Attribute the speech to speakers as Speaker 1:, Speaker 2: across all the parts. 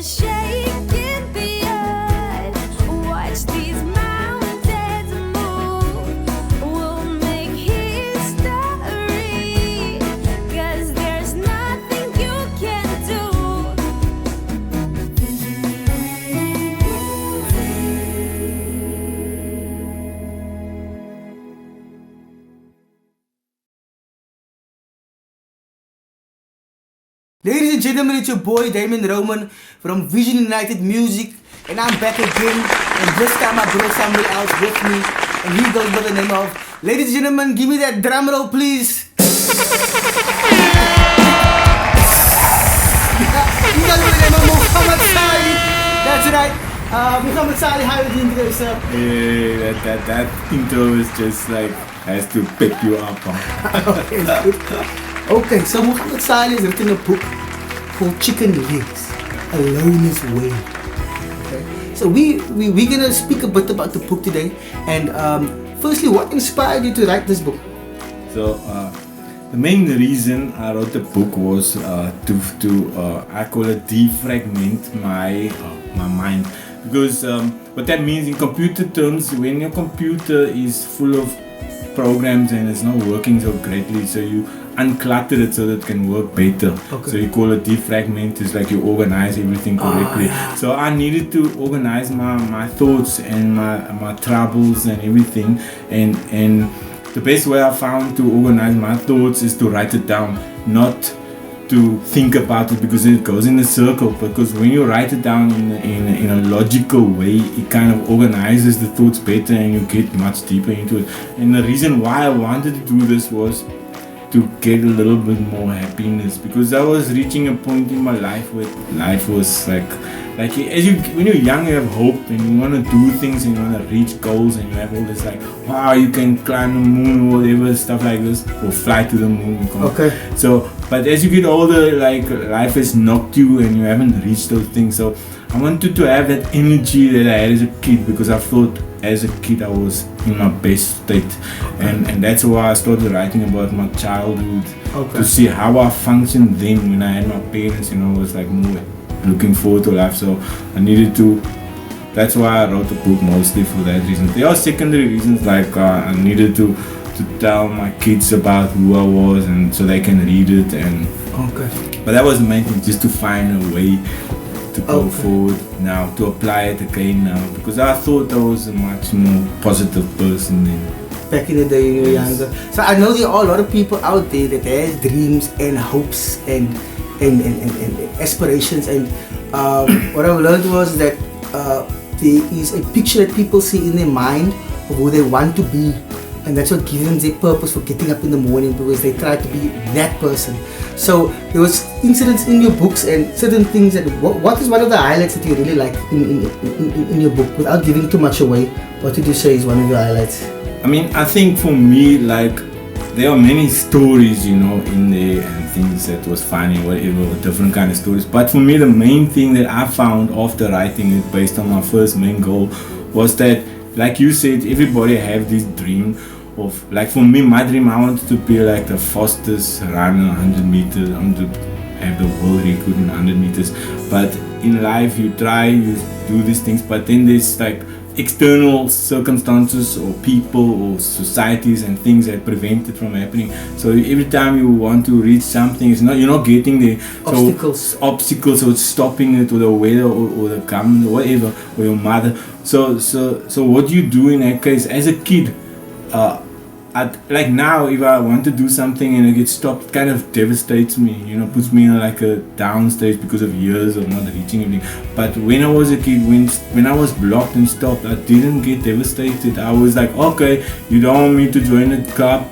Speaker 1: shaking the earth. Watch these mountains move. We'll make history, 'cause there's nothing you can do.
Speaker 2: Ladies and gentlemen, it's your boy Damian Roman from Vision United Music, and I'm back again. And this time I brought somebody else with me, and he goes by the name of. Ladies and gentlemen, give me that drum roll, please. He goes by the name of Mogamad Salie. That's right. Mogamad Salie, how are you doing today, sir?
Speaker 3: Hey, that intro is just like has to pick you up.
Speaker 2: Okay, good. Okay, so Mogamad Salie has written a book called Chicken Legs, A Loner's Way. Okay, so we're gonna speak a bit about the book today. And firstly, what inspired you to write this book?
Speaker 3: So the main reason I wrote the book was to I call it defragment my mind, because what that means in computer terms, when your computer is full of programs and it's not working so greatly, so you unclutter it so that it can work better.
Speaker 2: Okay.
Speaker 3: So you call it defragment. It's like you organize everything correctly. So I needed to organize my thoughts and my troubles and everything, and the best way I found to organize my thoughts is to write it down, not to think about it, because it goes in a circle. Because when you write it down in a logical way, it kind of organizes the thoughts better and you get much deeper into it. And the reason why I wanted to do this was to get a little bit more happiness, because I was reaching a point in my life where life was like when you're young, you have hope and you want to do things and you want to reach goals, and you have all this like, wow, you can climb the moon or whatever, stuff like this, or fly to the moon.
Speaker 2: Okay.
Speaker 3: So, but as you get older, like life has knocked you and you haven't reached those things. So I wanted to have that energy that I had as a kid, because I thought as a kid I was in my best state. And that's why I started writing about my childhood, to see how I functioned then when I had my parents, I was like more looking forward to life. So I needed to, that's why I wrote the book, mostly for that reason. There are secondary reasons, like I needed to tell my kids about who I was, and so they can read it. And but that was the main thing, just to find a way to go forward now, to apply it again now, because I thought I was a much more positive person then.
Speaker 2: Back in the day when you were younger. So I know there are a lot of people out there that has dreams and hopes and aspirations, and what I've learned was that there is a picture that people see in their mind of who they want to be, and that's what gives them their purpose for getting up in the morning, because they try to be that person. So there was incidents in your books and certain things that, what is one of the highlights that you really like in your book, without giving too much away? What did you say is one of your highlights?
Speaker 3: I mean, I think for me, like, there are many stories, in there, and things that was funny, whatever, different kind of stories. But for me, the main thing that I found after writing it, based on my first main goal, was that, like you said, everybody have this dream of, like, for me, my dream, I wanted to be like the fastest runner, 100 meters. I want to have the world record in 100 meters. But in life, you try, you do these things, but then there's like external circumstances or people or societies and things that prevent it from happening. So every time you want to reach something, you're not getting there. Obstacles, so it's stopping it, or the weather, or the government, or whatever, or your mother. So what you do in that case as a kid, like now, if I want to do something and I get stopped, it kind of devastates me, puts me in like a down stage because of years of not reaching anything. But when I was a kid, when I was blocked and stopped, I didn't get devastated. I was like, okay, you don't want me to join the club,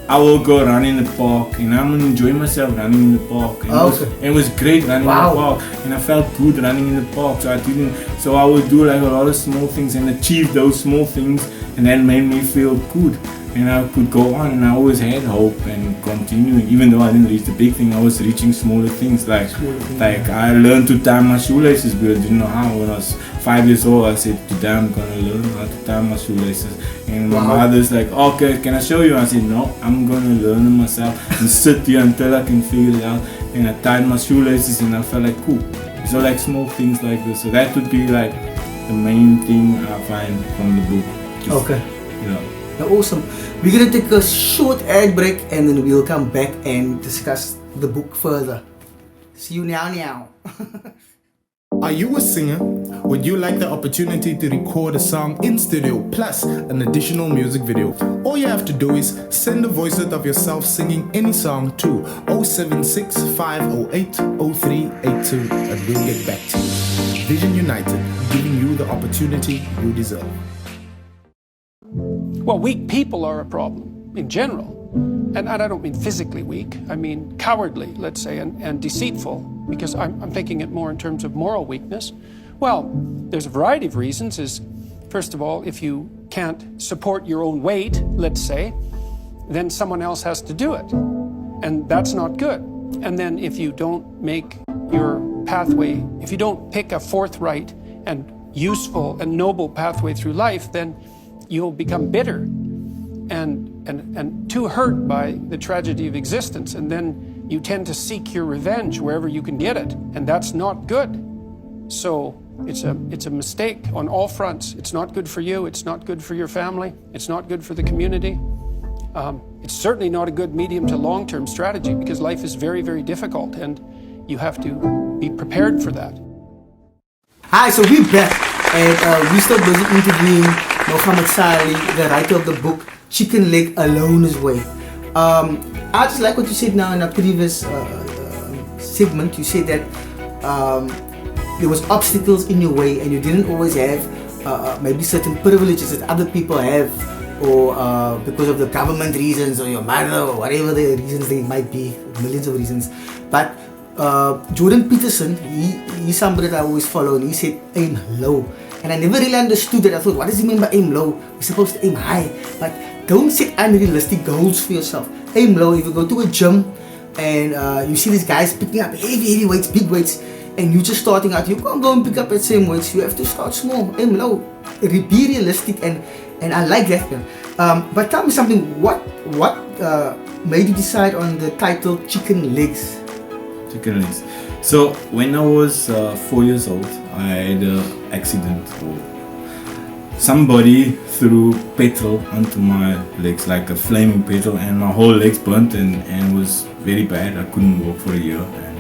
Speaker 3: I will go run in the park, and I'm gonna enjoy myself running in the park. And it was great running in the park, and I felt good running in the park. So I would do like a lot of small things and achieve those small things, and that made me feel good. And I could go on, and I always had hope and continuing. Even though I didn't reach the big thing, I was reaching smaller things. Like I learned to tie my shoelaces, but I didn't know how. When I was 5 years old, I said, today I'm gonna learn how to tie my shoelaces. And my mother's like, okay, can I show you? I said, no, I'm gonna learn it myself and sit here until I can figure it out. and I tied my shoelaces and I felt like cool. So like small things like this. So that would be like the main thing I find from the book.
Speaker 2: Okay.
Speaker 3: Yeah.
Speaker 2: Awesome. We're gonna take a short ad break and then we'll come back and discuss the book further. See you now.
Speaker 4: Are you a singer? Would you like the opportunity to record a song in studio plus an additional music video? All you have to do is send a voice note of yourself singing any song to 076 508 0382 and we'll get back to you. Vision United, giving you the opportunity you deserve.
Speaker 5: Well, weak people are a problem in general. And I don't mean physically weak, I mean cowardly, let's say, and deceitful, because I'm thinking it more in terms of moral weakness. Well, there's a variety of reasons. First of all, if you can't support your own weight, let's say, then someone else has to do it. And that's not good. And then if you don't make your pathway, if you don't pick a forthright and useful and noble pathway through life, then you'll become bitter and too hurt by the tragedy of existence, and then you tend to seek your revenge wherever you can get it, and that's not good. So it's a mistake on all fronts. It's not good for you, it's not good for your family, it's not good for the community. It's certainly not a good medium to long-term strategy, because life is very, very difficult and you have to be prepared for that.
Speaker 2: Hi, so we're back and we still busy interviewing Mogamad Salie, the writer of the book Chicken Leg Alone His Way. I just like what you said now in a previous segment. You said that there was obstacles in your way and you didn't always have maybe certain privileges that other people have, or because of the government reasons or your mother or whatever the reasons they might be, millions of reasons. But Jordan Peterson, he's somebody that I always follow, and he said aim low. And I never really understood that. I thought, what does he mean by aim low? We're supposed to aim high. But don't set unrealistic goals for yourself. Aim low. If you go to a gym and you see these guys picking up heavy weights, big weights, and you're just starting out, you can't go and pick up that same weights. You have to start small. Aim low. Be realistic, and I like that. But tell me something. What made you decide on the title Chicken Legs?
Speaker 3: Chicken legs. So when I was 4 years old, I had an accident. Somebody threw petrol onto my legs, like a flaming petrol, and my whole legs burnt and it was very bad. I couldn't walk for a year, and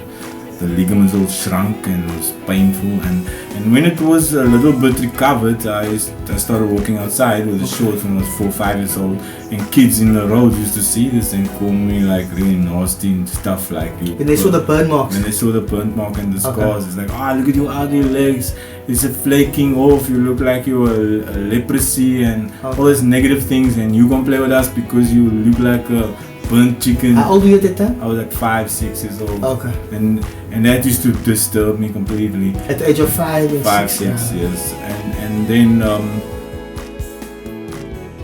Speaker 3: the ligaments all shrunk and it was painful. And when it was a little bit recovered, I started walking outside with the shorts when I was 4 or 5 years old, and kids in the road used to see this and call me like really nasty and stuff like you.
Speaker 2: When they saw the burn marks.
Speaker 3: When they saw the burn mark and the scars, it's like, look at your ugly legs. It's a flaking off. You look like you're a leprosy and all these negative things, and you can't play with us because you look like a burnt chicken.
Speaker 2: How old were you at that time?
Speaker 3: I was like 5, 6 years old.
Speaker 2: Okay.
Speaker 3: And that used to disturb me completely.
Speaker 2: At the age of 5 and
Speaker 3: 5,
Speaker 2: 6,
Speaker 3: 6 years. And then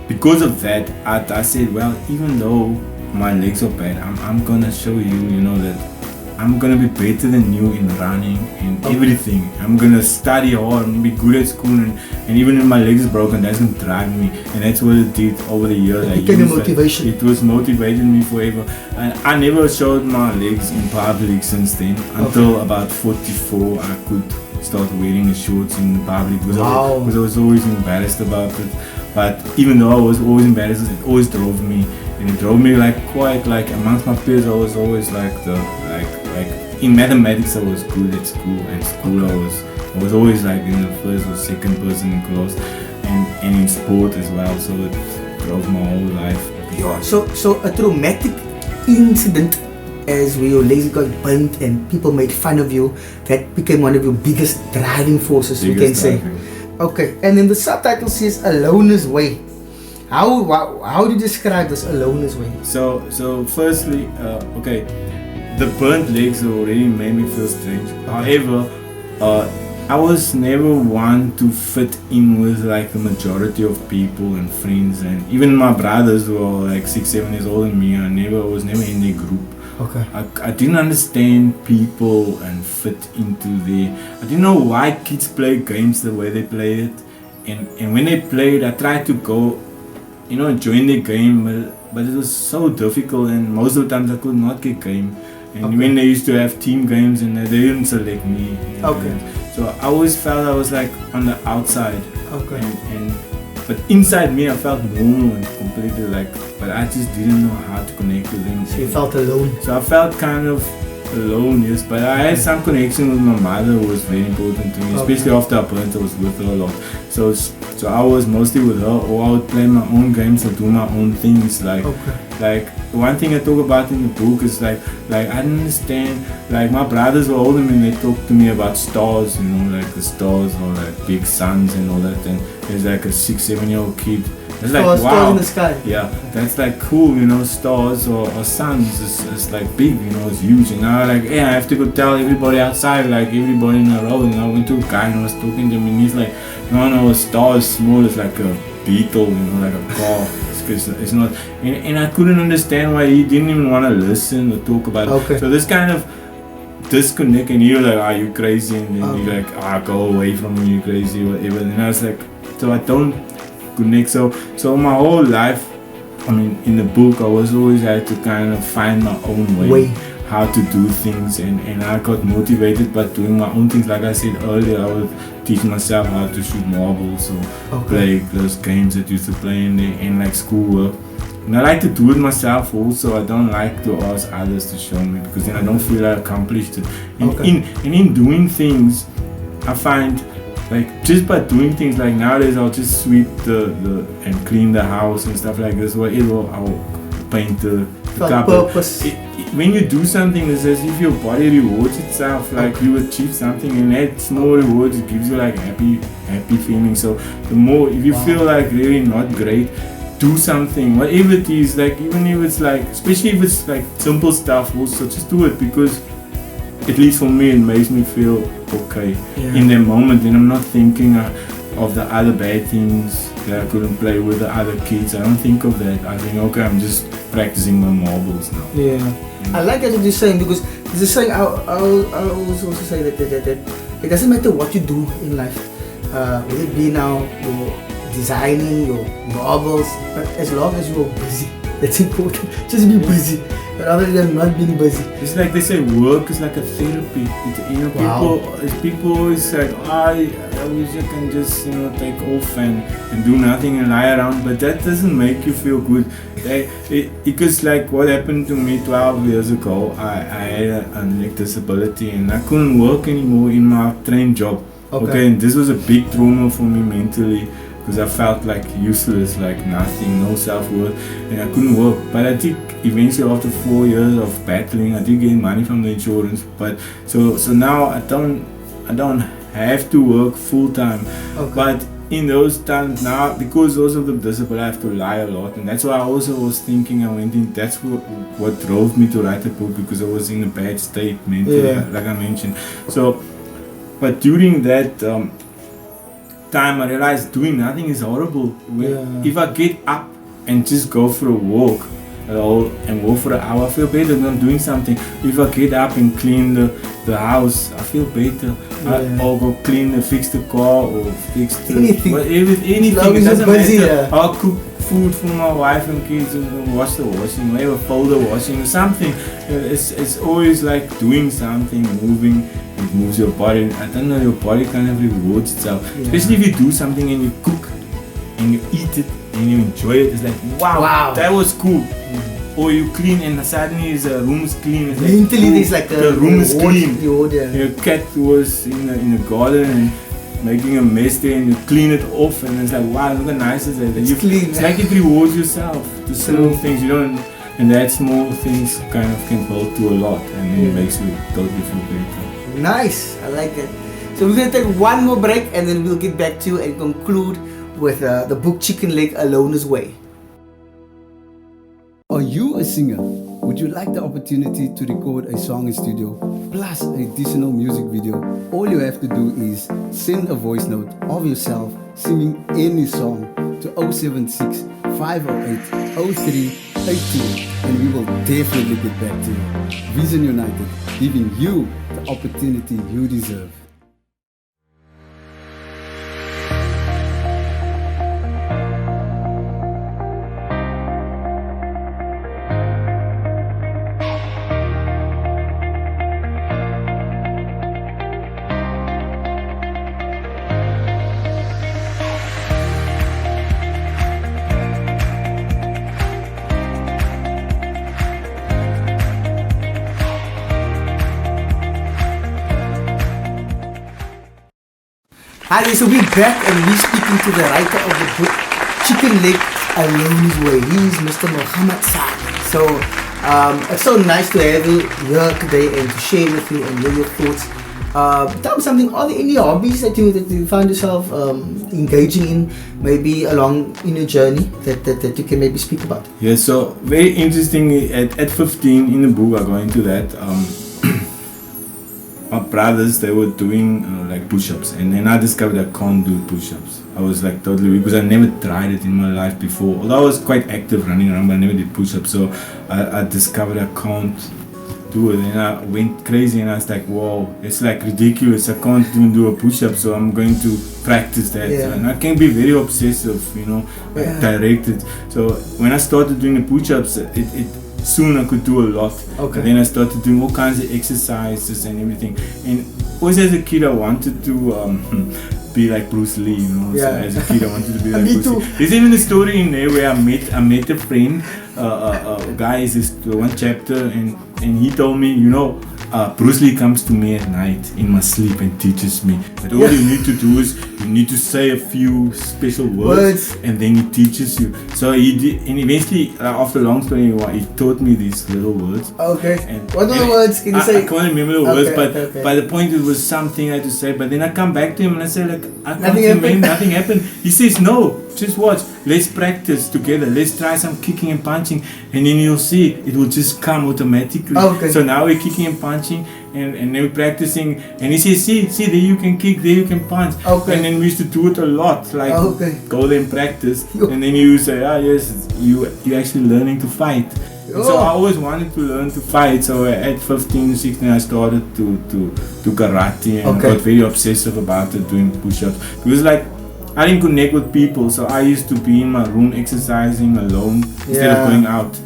Speaker 3: because of that, I said, well, even though my legs are bad, I'm gonna show you, that I'm gonna be better than you in running and everything. I'm gonna study hard and be good at school, and even if my legs is broken, that's gonna drive me. And that's what it did over the years.
Speaker 2: It became a motivation.
Speaker 3: It was motivating me forever. And I never showed my legs in public since then. Until about 44, I could start wearing the shorts in public because I was always embarrassed about it. But even though I was always embarrassed, it always drove me. And it drove me quite amongst my peers. I was always like in mathematics I was good at school, and school I was always like in the first or second person in class, and in sport as well. So it drove my whole life.
Speaker 2: Yeah. So a traumatic incident as where your legs got burnt and people made fun of you, that became one of your biggest driving forces, we can say. Okay, and then the subtitle says Alone His Way. How do you describe this Alone His Way?
Speaker 3: So firstly, the burnt legs already made me feel strange. However, I was never one to fit in with like the majority of people and friends, and even my brothers who are like 6, 7 years older than me, I was never in their group.
Speaker 2: Okay.
Speaker 3: I didn't understand people and fit into I didn't know why kids play games the way they play it, and when they played, I tried to go, join the game, but it was so difficult, and most of the times I could not get game. And when they used to have team games and they didn't select me.
Speaker 2: Okay.
Speaker 3: So I always felt I was like on the outside.
Speaker 2: Okay.
Speaker 3: But inside me I felt normal and completely like, but I just didn't know how to connect with them.
Speaker 2: So you felt alone.
Speaker 3: So I felt kind of alone, yes, but I had some connection with my mother who was very important to me, especially after I burnt, I was with her a lot. So I was mostly with her, or I would play my own games or do my own things. Like one thing I talk about in the book is like I didn't understand. Like my brothers were older and they talked to me about stars, you know, like the stars or like big suns and all that. And there's like a 6-7-year-old kid. It's like, wow,
Speaker 2: stars in the sky.
Speaker 3: Yeah, that's like cool, you know, stars or suns is like big, you know, it's huge. And now like, yeah, I have to go tell everybody outside, like everybody in a row. And I went to a guy and I was talking to him and he's like, no, a star is small, it's like a beetle, you know, like a car. It's not, and I couldn't understand why he didn't even want to listen or talk about it. Okay. So this kind of disconnect, and he was like, are you crazy? And then he like, go away from me, you crazy, whatever. And I was like, so I don't connect. So my whole life, I mean, in the book, I was always had to kind of find my own way. How to do things, and I got motivated by doing my own things. Like I said earlier, I would teach myself how to shoot marbles or play those games that used to play in like schoolwork. And I like to do it myself also. I don't like to ask others to show me because then I don't feel I accomplished it. In doing things, I find like just by doing things, like nowadays I'll just sweep the and clean the house and stuff like this, whatever. I'll paint the carpet. When you do something, it's as if your body rewards itself, like you achieve something, and that small reward, it gives you like happy feeling. So the more, if you feel like really not great, do something, whatever it is, like even if it's like, especially if it's like simple stuff also, just do it, because at least for me it makes me feel okay in that moment, and I'm not thinking of the other bad things that I couldn't play with the other kids. I don't think of that. I think, okay, I'm just practicing my marbles now.
Speaker 2: I like that what you're saying, because there's a saying I also say that it doesn't matter what you do in life, whether it be now you're designing your marbles, but as long as you're busy, that's important. Just be busy, rather than not being busy.
Speaker 3: It's like they say, work is like a therapy. People always say, I wish I can just take off and do nothing and lie around, but that doesn't make you feel good. Because like what happened to me 12 years ago, I had a leg disability and I couldn't work anymore in my trained job. Okay, and this was a big trauma for me mentally, because I felt like useless, like nothing, no self-worth, and I couldn't work. But I did eventually, after 4 years of battling, I did get money from the insurance. But so now I don't have to work full time. But in those times now, because also of the discipline, I have to lie a lot, and that's why I also was thinking, I went in, that's what drove me to write the book, because I was in a bad state mentally, like I mentioned. So, but during that time I realized doing nothing is horrible. If I get up and just go for a walk and walk for an hour, I feel better than doing something. If I get up and clean the house, I feel better. Or go fix the car or fix anything. It doesn't matter. I'll cook food for my wife and kids and wash the washing, whatever, fold the washing or something. It's always like doing something, moving. It moves your body. I don't know, your body kind of rewards itself. Especially if you do something and you cook and you eat it and you enjoy it. It's like, wow. That was cool. Or you clean and suddenly the room is clean. It's like,
Speaker 2: mentally there's like
Speaker 3: the room is clean.
Speaker 2: Your
Speaker 3: cat was in the garden and making a mess there, and you clean it off, and it's like, wow, look how nice is it.
Speaker 2: It's clean.
Speaker 3: It's like it rewards yourself. The small things you don't, and that small things kind of can build to a lot, and then it makes you totally feel better.
Speaker 2: Nice, I like that. So we're gonna take one more break, and then we'll get back to you and conclude with the book Chicken Leg Alone His Way.
Speaker 6: Are you a singer? Would you like the opportunity to record a song in studio plus additional music video? All you have to do is send a voice note of yourself singing any song to 076 508 0382, and we will definitely get back to you. Vision United, giving you the opportunity you deserve.
Speaker 2: Hi, so we're back and we're speaking to the writer of the book Chicken Leg Alone His Way. He's Mr. Mogamad Salie. So it's so nice to have you here today and to share with you and hear your thoughts. Tell me something, are there any hobbies that you find yourself engaging in maybe along in your journey that you can maybe speak about?
Speaker 3: Yeah, so very interesting, at 15 in the book I go into that. My brothers, they were doing like push-ups, and then I discovered I can't do push-ups. I was like totally weak because I never tried it in my life before. Although I was quite active running around, but I never did push-ups. So I discovered I can't do it, and I went crazy, and I was like, wow, it's like ridiculous. I can't even do a push-up, so I'm going to practice that.
Speaker 2: Yeah.
Speaker 3: And I can be very obsessive, directed. So when I started doing the push-ups, it soon I could do a lot.
Speaker 2: Okay.
Speaker 3: And then I started doing all kinds of exercises and everything. And always as a kid I wanted to be like Bruce Lee, So as a kid I wanted to be like
Speaker 2: Me
Speaker 3: Bruce
Speaker 2: too.
Speaker 3: Lee. There's even a story in there where I met a friend, guy is this one chapter, and he told me, Bruce Lee comes to me at night in my sleep and teaches me that all you need to do is you need to say a few special words. And then he teaches you. So he did, and eventually after a long story he taught me these little words.
Speaker 2: Okay.
Speaker 3: And
Speaker 2: What are the words? Can you say?
Speaker 3: I can't remember the words, but
Speaker 2: okay.
Speaker 3: by the point it was something I had to say. But then I come back to him and I say like, I can't
Speaker 2: Nothing
Speaker 3: remember,
Speaker 2: happened?
Speaker 3: nothing happened. He says, no, just watch. Let's practice together. Let's try some kicking and punching, and then you'll see it will just come automatically.
Speaker 2: Okay.
Speaker 3: So now we're kicking and punching, and then we're practicing. And he says, see, there you can kick, there you can punch.
Speaker 2: Okay.
Speaker 3: And then we used to do it a lot, like go there and practice.
Speaker 2: Yo.
Speaker 3: And then you say, yes, you're actually learning to fight. And so I always wanted to learn to fight. So at 15, 16, I started to karate, and I got very obsessive about it, doing push-ups. Because like I didn't connect with people, so I used to be in my room exercising alone instead of going out.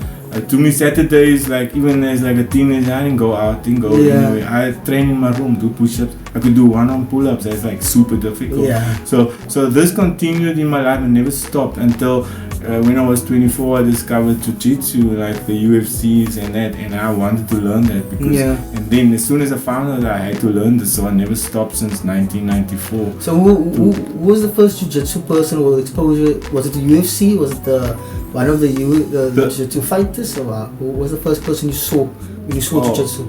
Speaker 3: To me, Saturdays, like even as like a teenager, I didn't go out, anywhere. I trained in my room, do push-ups. I could do one-arm pull-ups. That's like super difficult.
Speaker 2: Yeah.
Speaker 3: So this continued in my life and never stopped until when I was 24. I discovered Jiu Jitsu, like the UFCs and that, and I wanted to learn that because. And then as soon as I found out, I had to learn this, so I never stopped since 1994.
Speaker 2: So who was the first jiu-jitsu person or exposure? Was it the UFC? Was it one of the jiu-jitsu fighters, or who was the first person you saw when you saw jiu-jitsu?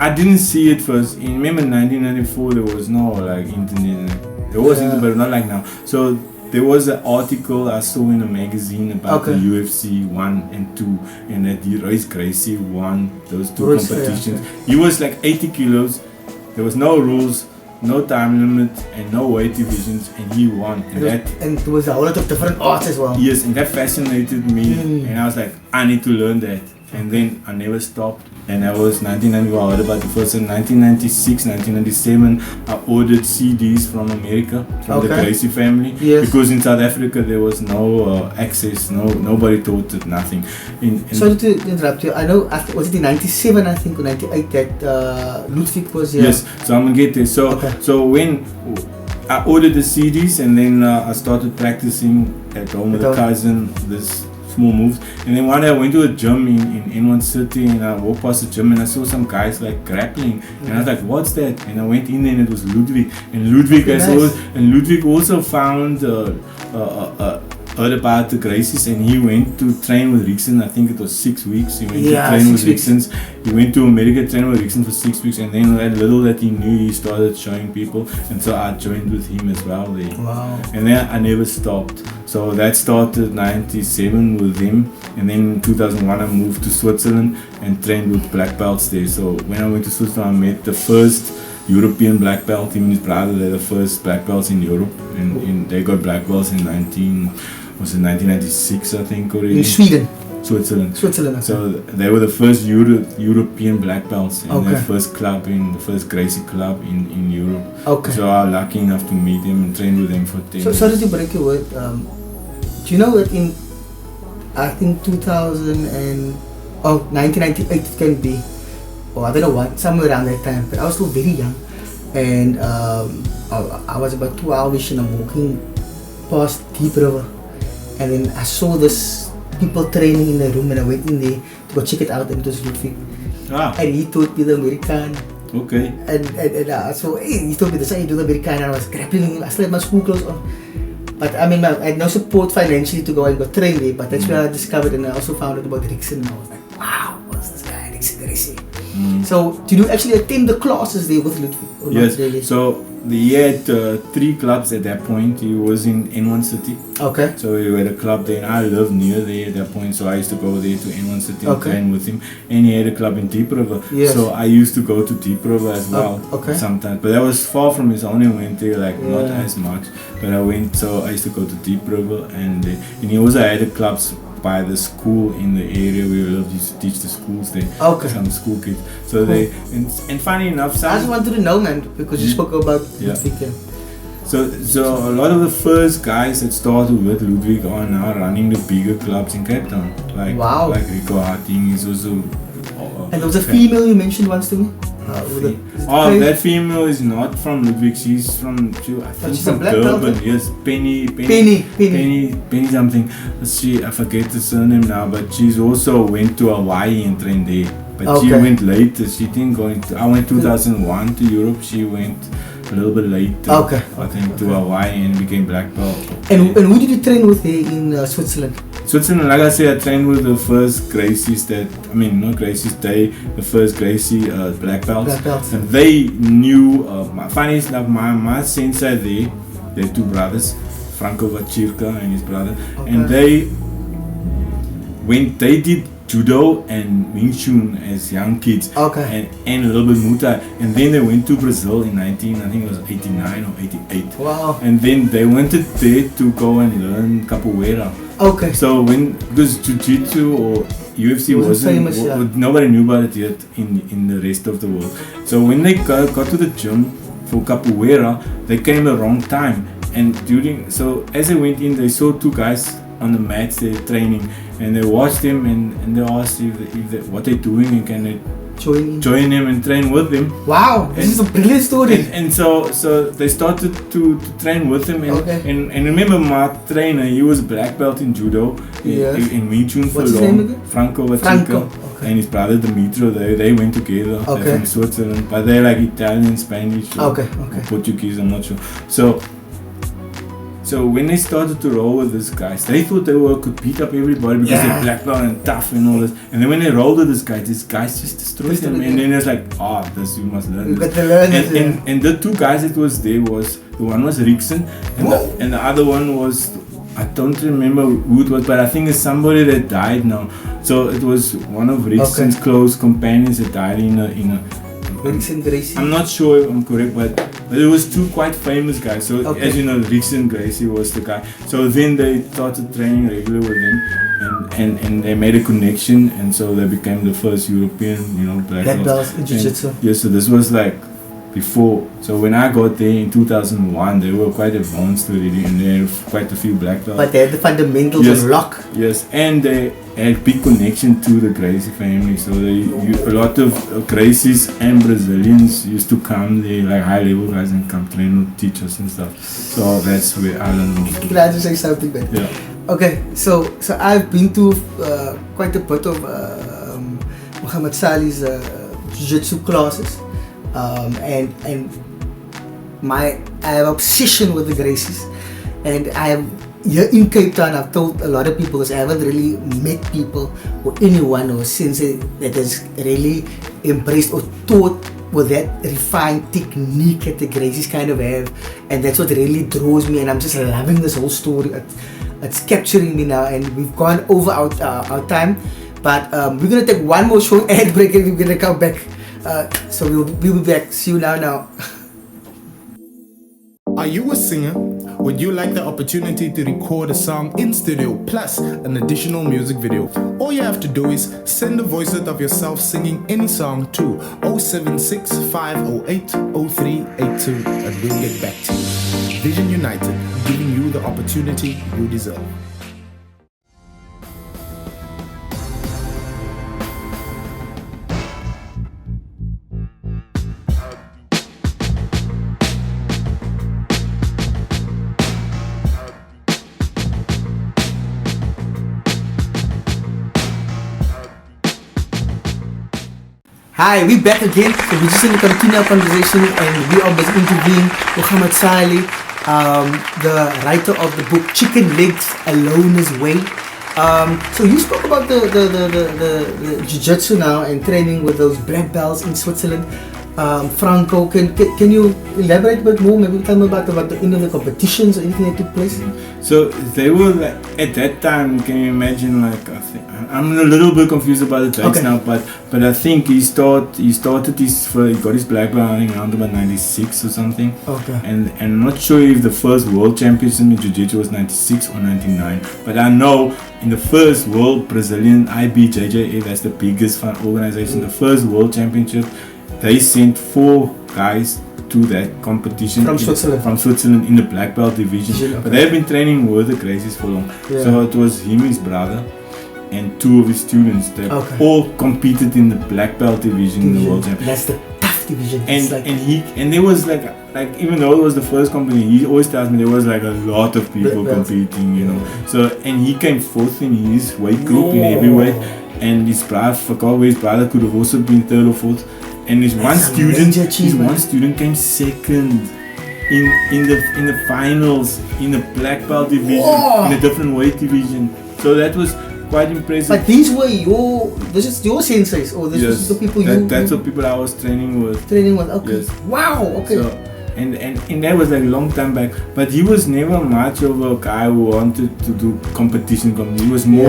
Speaker 3: I didn't see it first. Remember 1994, there was no like internet. There was internet, but not like now. So there was an article I saw in a magazine about the UFC 1 and 2, and that Gracie won those two competitions. He was like 80 kilos. There was no rules, no time limit, and no weight divisions, and he won.
Speaker 2: And there was a whole lot of different arts as well.
Speaker 3: Yes, and that fascinated me, and I was like, I need to learn that. And then I never stopped. And that was 1991. I heard about the first in 1996, 1997. I ordered CDs from America, from the Gracie family, because in South Africa there was no access. Nobody taught it, nothing.
Speaker 2: Sorry to interrupt you. I know. Was it in 97? I think or 98 that Ludwig was here.
Speaker 3: Yes. So I'm gonna get there. So when I ordered the CDs, and then I started practicing at home with a cousin. This small moves, and then one day I went to a gym in N1 City, and I walked past the gym and I saw some guys like grappling, and I was like, what's that? And I went in there and it was Ludwig, and Ludwig also found heard about the Gracies, and he went to train with Rickson. I think it was 6 weeks. He went to train with Rickson's. He went to America, trained with Rickson for 6 weeks, and then that little that he knew, he started showing people, and so I joined with him as well there.
Speaker 2: Wow.
Speaker 3: And then I never stopped. So that started 97 with him, and then in 2001 I moved to Switzerland and trained with black belts there. So when I went to Switzerland, I met the first European black belt. Him and his brother, they're the first black belts in Europe, and they got black belts in 1996, I think, already.
Speaker 2: In Sweden?
Speaker 3: Switzerland.
Speaker 2: Okay.
Speaker 3: So they were the first European black belts, and the first club the first Gracie club in Europe.
Speaker 2: Okay.
Speaker 3: So I was lucky enough to meet them and train with them for 10 years.
Speaker 2: Sorry to break your word. Do you know that in, I think 1998 it can be, or I don't know what, somewhere around that time, but I was still very young, and I was about 2 hours and I'm walking past Deep River, and then I saw this people training in the room, and I went in there to go check it out, and it was Ludwig. And he taught me the American
Speaker 3: Okay.
Speaker 2: And so he told me this, I do the very kind, and I was grappling him. I still had my school clothes on. But I mean, I had no support financially to go and go train there, but that's where I discovered, and I also found out about Rickson, and I was like, wow, what's this guy, Rickson Gracie? So, did you actually attend the classes there with Ludwig? Or not
Speaker 3: Yes.
Speaker 2: really?
Speaker 3: So he had 3 clubs at that point. He was in N1 City.
Speaker 2: Okay.
Speaker 3: So he had a club there, and I lived near there at that point, so I used to go there to N1 City and
Speaker 2: Okay.
Speaker 3: train with him. And he had a club in Deep River,
Speaker 2: Yes.
Speaker 3: so I used to go to Deep River as well
Speaker 2: okay.
Speaker 3: sometimes. But that was far from his. I only went there like not
Speaker 2: Yeah.
Speaker 3: as much, but I went. So I used to go to Deep River, and he also had the clubs by the school in the area. We loved to teach the schools there.
Speaker 2: Okay.
Speaker 3: Some school kids. So they and funny enough,
Speaker 2: I just
Speaker 3: some.
Speaker 2: wanted to know, man, because you spoke about
Speaker 3: Yeah.
Speaker 2: Ludwig there.
Speaker 3: So a lot of the first guys that started with Ludwig are now running the bigger clubs in Cape Town. Like
Speaker 2: Wow.
Speaker 3: like Rico Harting is also.
Speaker 2: And there was a female you mentioned once to me? Is it
Speaker 3: Oh,
Speaker 2: Craig?
Speaker 3: that female is not from Ludwig. She's from I think
Speaker 2: she's a
Speaker 3: from
Speaker 2: black belt,
Speaker 3: Durban.
Speaker 2: eh?
Speaker 3: Yes, Penny
Speaker 2: Penny.
Speaker 3: something. I forget the surname now, but she's also went to Hawaii and trained there. But she
Speaker 2: Okay.
Speaker 3: went later. She didn't go into. I went 2001 to Europe. She went a little bit later.
Speaker 2: Okay.
Speaker 3: I think to Hawaii and became black belt.
Speaker 2: And who did you train with there in Switzerland?
Speaker 3: Switzerland, like I said, I trained with the first Gracies not Gracies, the first Gracie black belts.
Speaker 2: Black belts.
Speaker 3: And they knew, funny enough, my sensei there, they're 2 brothers, Franco Vachirka and his brother, and when they did judo and Wing Chun as young kids,
Speaker 2: Okay.
Speaker 3: and a little bit Muay Thai, and then they went to Brazil in I think it was 89 or 88.
Speaker 2: Wow.
Speaker 3: And then they wanted there to go and learn capoeira.
Speaker 2: Okay.
Speaker 3: So because Jiu-Jitsu or UFC
Speaker 2: Wasn't
Speaker 3: wasn't
Speaker 2: famous, yeah.
Speaker 3: nobody knew about it yet in the rest of the world. So when they got to the gym for capoeira, they came the wrong time. And so as they went in, they saw 2 guys on the mats there training, and they watched them and they asked if what they're doing and can they join them and train with them.
Speaker 2: Wow, this is a brilliant story.
Speaker 3: And so they started to train with him, and remember my trainer, he was a black belt in judo, in Wing Chun for
Speaker 2: What's his
Speaker 3: long.
Speaker 2: name again?
Speaker 3: Franco
Speaker 2: Franco,
Speaker 3: Vachirka,
Speaker 2: okay.
Speaker 3: and his brother Dimitro. They went together.
Speaker 2: Okay.
Speaker 3: They're from Switzerland, but they're like Italian, Spanish, or Portuguese. I'm not sure. So when they started to roll with these guys, they thought they could beat up everybody because they're black belt and tough and all this. And then when they rolled with these guys just destroyed them. And then it's like, this you must learn.
Speaker 2: You
Speaker 3: This.
Speaker 2: got to learn it,
Speaker 3: And the 2 guys that was there the one was Rickson and the other one was, I don't remember who it was, but I think it's somebody that died now. So it was one of Rickson's close companions that died in a
Speaker 2: Rickson Gracie.
Speaker 3: I'm not sure if I'm correct, but it was 2 quite famous guys. So as you know, Rickson Gracie was the guy. So then they started training regularly with him, and they made a connection, and so they became the first European, black
Speaker 2: belts in Jiu-Jitsu.
Speaker 3: Yeah, so this was like before. So when I got there in 2001, they were quite advanced already, and there were quite a few black belts.
Speaker 2: But they had the fundamentals on lock.
Speaker 3: Yes, and they had big connection to the Gracie family. So a lot of Gracies and Brazilians used to come there, like high level guys, and come train with teachers and stuff. So that's where I learned most of
Speaker 2: Can
Speaker 3: it.
Speaker 2: I just say something, man?
Speaker 3: Yeah.
Speaker 2: Okay, so I've been to quite a bit of Mogamad Salie's Jiu-Jitsu classes, and I have obsession with the Gracies, and here in Cape Town, I've told a lot of people this. I haven't really met people or anyone or sensei that has really embraced or taught with that refined technique that the Gracies kind of have, and that's what really draws me. And I'm just loving this whole story. It's capturing me now, and we've gone over our time, but we're gonna take one more short ad break, and we're gonna come back. So we'll be back. See you now.
Speaker 4: Are you a singer? Would you like the opportunity to record a song in studio plus an additional music video? All you have to do is send a voice note of yourself singing any song to 076 508 0382 and we'll get back to you. Vision United, giving you the opportunity you deserve.
Speaker 2: Hi, we back again. So we're just going to continue our conversation, and we are basically interviewing Mogamad Salie, the writer of the book Chicken Legs Alone His Way. So you spoke about the jiu-jitsu now and training with those black belts in Switzerland. Franco, can you elaborate a bit more? Maybe tell me about any of the competitions or anything that took place.
Speaker 3: So they were like, at that time. Can you imagine? Like, I'm a little bit confused about the dates now, but I think he got his black belt around about 96 or something.
Speaker 2: Okay.
Speaker 3: And I'm not sure if the first world championship in jiu-jitsu was 96 or 99, but I know in the first world Brazilian IBJJF, that's the biggest organization, the first world championship, they sent 4 guys to that competition
Speaker 2: from Switzerland
Speaker 3: in the black belt division.
Speaker 2: Okay.
Speaker 3: But they've been training with the Gracies for long.
Speaker 2: Yeah.
Speaker 3: So it was him, his brother, and 2 of his students. They all competed in the black belt division in the world championship.
Speaker 2: That's the tough division.
Speaker 3: And there was like even though it was the first company, he always tells me there was like a lot of people competing, you know. So and he came 4th in his weight group in heavyweight, and his brother, his brother could have also been 3rd or 4th. And his one student came 2nd in the finals in the black belt division in a different weight division. So that was quite impressive.
Speaker 2: But these were your senseis, or this was the people
Speaker 3: that's the people I was training with.
Speaker 2: Okay.
Speaker 3: Yes.
Speaker 2: Wow. Okay.
Speaker 3: So, and that was like a long time back. But he was never much of a guy who wanted to do competition. He was more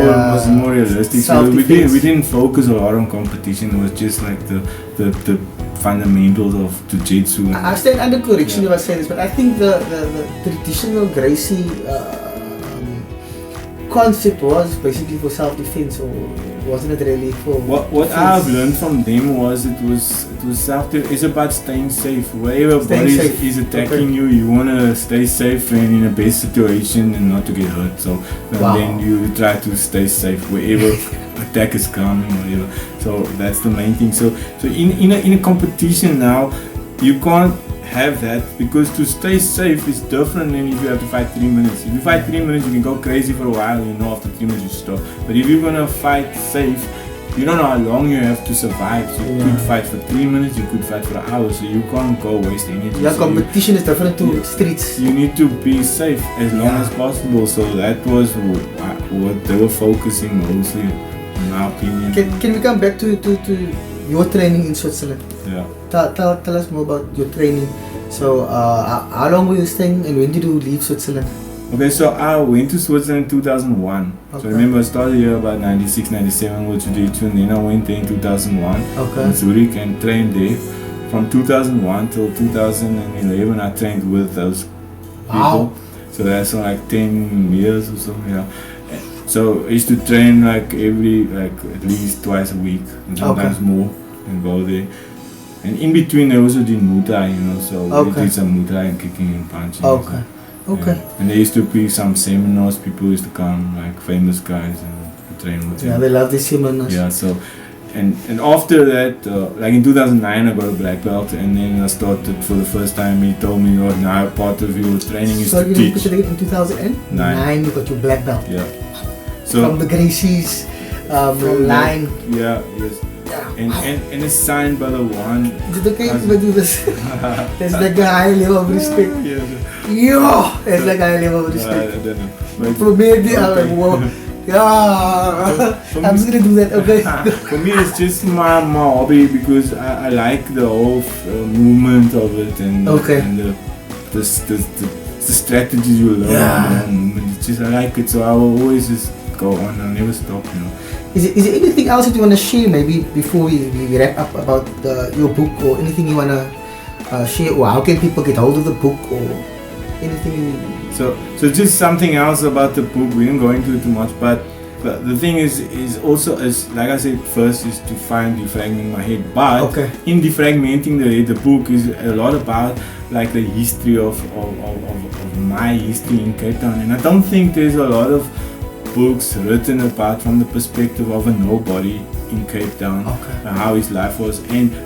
Speaker 3: realistic. So we didn't focus a lot on competition. It was just like the fundamentals of jiu-jitsu.
Speaker 2: I stand under correction if I say this, but I think the traditional Gracie concept was basically for self-defense, or wasn't it really for
Speaker 3: what I've learned from them was it was self-defense. It's about staying safe. Wherever body is attacking you, you want to stay safe and in a best situation and not to get hurt. So then you try to stay safe wherever attack is coming or whatever. So that's the main thing. So in a competition now, you can't have that, because to stay safe is different than if you have to fight 3 minutes. If you fight 3 minutes, you can go crazy for a while, you know, after 3 minutes you stop. But if you're gonna fight safe, you don't know how long you have to survive. So you could fight for 3 minutes, you could fight for an hour, so you can't go waste energy.
Speaker 2: Yeah, so competition is different to streets.
Speaker 3: You need to be safe as long as possible. So that was what they were focusing mostly, in my opinion.
Speaker 2: Can we come back to your training in Switzerland?
Speaker 3: Yeah.
Speaker 2: Tell us more about your training. So, how long were you staying, and when did you leave Switzerland?
Speaker 3: Okay, so I went to Switzerland in 2001. So remember, I started here about 96, 97 with jiu-jitsu, and then I went there in 2001 in Zurich and trained there. From 2001 till 2011, I trained with those people. So that's like 10 years or so, yeah. So I used to train like at least twice a week, and sometimes more, and go there. And in between, I also did Muay Thai, you know, so we did some Muay Thai and kicking and punching.
Speaker 2: Okay.
Speaker 3: Yeah. And there used to be some seminars, people used to come, like famous guys, and train with them.
Speaker 2: Yeah, they love these seminars.
Speaker 3: Yeah, so, and after that, like in 2009, I got a black belt, and then I started for the first time. He told me, oh, now part of your training is to teach.
Speaker 2: So in 2009, you got your black belt.
Speaker 3: Yeah. So
Speaker 2: from the Gracie's line.
Speaker 3: Yeah, yes. And it's signed by the one.
Speaker 2: Is it okay if I do this? There's like a high level of respect. There's like a high level of respect.
Speaker 3: I don't know.
Speaker 2: For me, I'm like, whoa. I'm just gonna do that, okay?
Speaker 3: For me, it's just my hobby, because I like the whole movement of it, and the strategies you learn in the movement. It's just, I like it, so I will always just go on. I'll never stop, you know.
Speaker 2: Is there anything else that you want to share, maybe before we wrap up, about your book, or anything you want to share, or how can people get hold of the book, or anything?
Speaker 3: So just something else about the book. We didn't go into it too much, but the thing is also, as like I said first, is to find defragmenting my head. But in defragmenting the head, the book is a lot about like the history of my history in Cape Town, and I don't think there's a lot of books written about from the perspective of a nobody in Cape Town, and how his life was.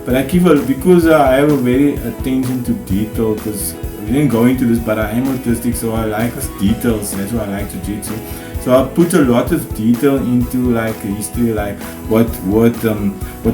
Speaker 3: But I because I have a very attention to detail, because we didn't go into this, but I am autistic, so I like details. That's why I like jiu-jitsu. So I put a lot of detail into like history, like what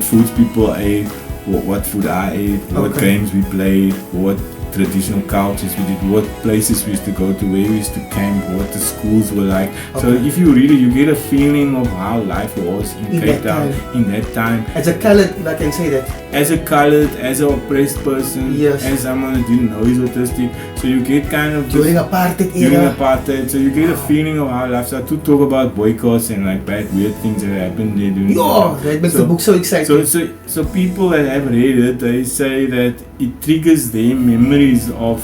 Speaker 3: foods people ate, what food I ate, what games we played, what traditional cultures we did, what places we used to go to, where we used to camp, what the schools were like. So if you read it, you get a feeling of how life was in Cape Town in that time.
Speaker 2: As a colored, if I can say that.
Speaker 3: As a colored, as an oppressed person, as someone that didn't know he's autistic. So you get kind of
Speaker 2: during apartheid
Speaker 3: during
Speaker 2: era.
Speaker 3: apartheid, so you get a feeling of how life. So I to talk about boycotts and like bad weird things that happened there during
Speaker 2: that makes the book so exciting.
Speaker 3: So people that have read it, they say that it triggers their memories of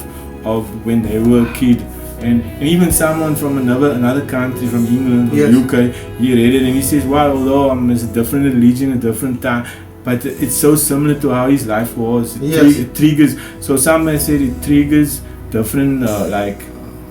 Speaker 3: when they were a kid. And even someone from another country, from England, from UK, he read it and he says, wow, although I'm a different religion, a different time, but it's so similar to how his life was. It triggers. So some have said it triggers different like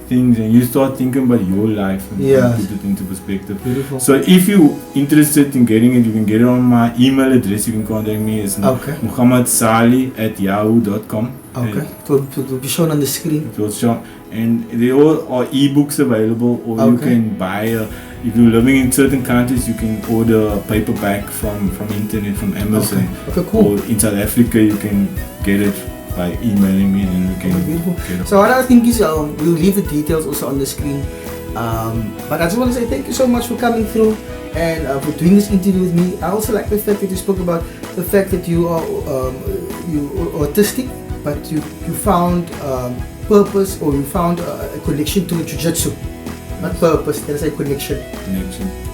Speaker 3: things, and you start thinking about your life and put it into perspective.
Speaker 2: Beautiful.
Speaker 3: So if you're interested in getting it, you can get it on my email address. You can contact me. It's mogamadsalie@yahoo.com.
Speaker 2: Okay, it will be shown on the screen.
Speaker 3: It will show, and there are ebooks available, or you can buy if you're living in certain countries, you can order a paperback from internet, from Amazon.
Speaker 2: Okay, cool.
Speaker 3: Or in South Africa, you can get it by emailing me, and you can get it.
Speaker 2: So what I think is, we'll leave the details also on the screen. But I just want to say thank you so much for coming through and for doing this interview with me. I also like the fact that you spoke about the fact that you are autistic, but you found purpose, or you found a connection to Jiu-Jitsu. Not purpose, there's a connection.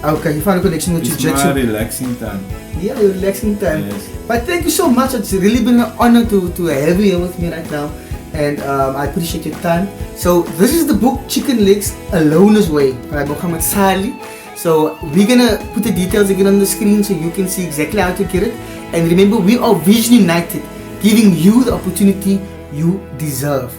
Speaker 2: Okay, you found a connection with Jiu-Jitsu.
Speaker 3: It's my relaxing time.
Speaker 2: Yeah, your relaxing time.
Speaker 3: Yes.
Speaker 2: But thank you so much. It's really been an honor to have you here with me right now. And I appreciate your time. So this is the book Chicken Legs A Loner's Way by Mogamad Salie. So we're gonna put the details again on the screen so you can see exactly how to get it. And remember, we are Vision United, giving you the opportunity you deserve.